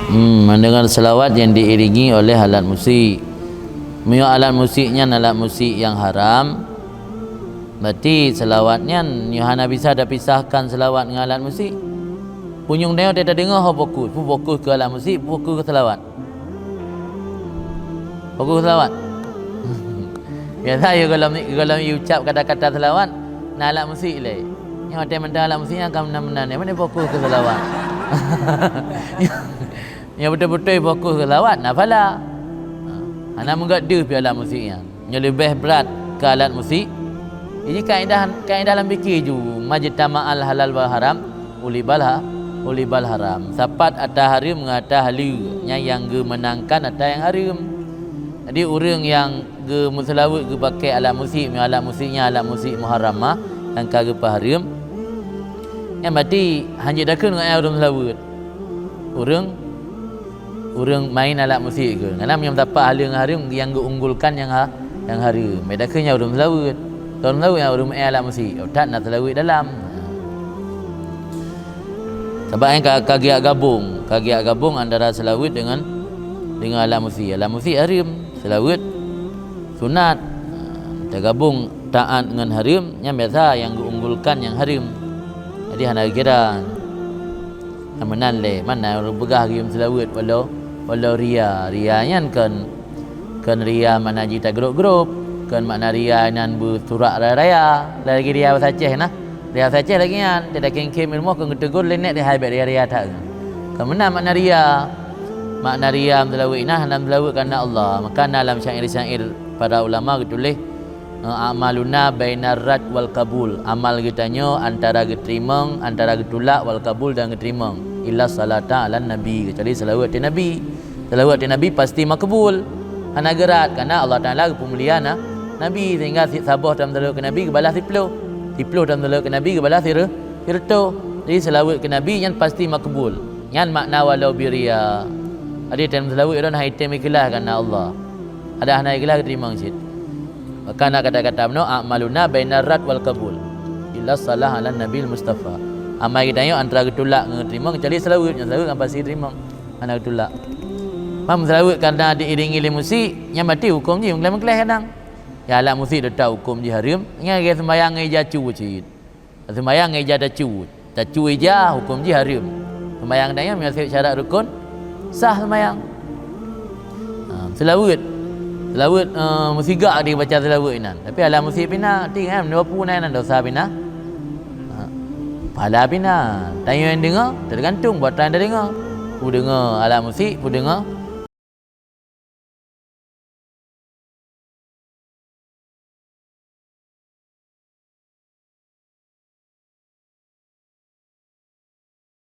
Mendengar selawat yang diiringi oleh alat musik. Alat musiknya alat musik yang haram, berarti selawatnya Yohana bisa ada pisahkan selawat dengan alat musik. Punyung dia tak dengar fokus ke alat musik, fokus ke selawat. Fokus ke selawat. Biasa ya kalau ucap kata-kata selawat nak alat musik le. Yang ada mentah alat musiknya akan menang-menang. Mana fokus ke selawat. Yang betul-betul fokus ke selawat nafalah. Ana menggaduh pi alat musiknya. Yang lebih berat ke alat musik. Ini kaedah dalam fikir ju majtama'al halal wal haram ulibal haram. Sapat ada haram mengata halunya yang menangkan ada yang haram. Jadi orang yang ge muslawat ge pakai alat musiknya alat musik muharramah yang kagak haram. Yang berarti hanya dak dengan orang muslawat. Orang main alat musik ke. Karena yang dapat harum yang unggulkan yang harum. Medakanya orang selawat. Orang selawat yang orang alat musik. Tak nak selawat dalam. Sebab yang kagiat gabung antara selawat dengan alat musik. Alat musik harum, selawat sunat. Tergabung taat dengan harum yang biasa yang unggulkan yang harum. Jadi hana kira amanan le mana orang begah game selawat walau rianya kan ria mana jita grup kan makna ria nan bersurak raya lagi ria Aceh nah ria Aceh lagi kan tidak kengkem ilmu kan tegur lenek dia habis ria tak kan mana makna ria selawat nah nan selawat karena Allah maka dalam syair para ulama ditulis amaluna bainar rad wal kabul, amal kitanya antara geterima antara getulak wal kabul dan geterima illa salata ala nabi, kecuali selawat di nabi pasti makbul hana gerat karena Allah Taala pemuliaan nabi sehingga sabah dalam selawat ke nabi kebalas tiplo dalam selawat ke nabi kebalas sirto. Jadi selawat ke nabi yang pasti makbul yang makna walau biria ada dalam selawat dan item ikhlas karena Allah ada hana ikhlas terima sit. Maka nak kata-kata meno amaluna bainar rad wal kabul illa salah ala nabil mustafa. Amal kita yo antara getulak dengan terima kecuali selawat kan pasti terima anak getulak. Mam selawat karena diiringi oleh musik yang mati hukum je mengkelah kadang. Ya alat musik dah tahu hukum je haram. Ingat sembayang eja cu cit. Sembayang eja dah cu. Tak cu eja hukum je haram. Sembayang dah yang syarat rukun sah sembayang. Selawat musiga dia baca selawat inan. Tapi alat musik pina tinggal menipu nan dosa pina. Pahala pina. Tanya yang dengar tergantung buat tanda dengar. Pu dengar alat musik, pu dengar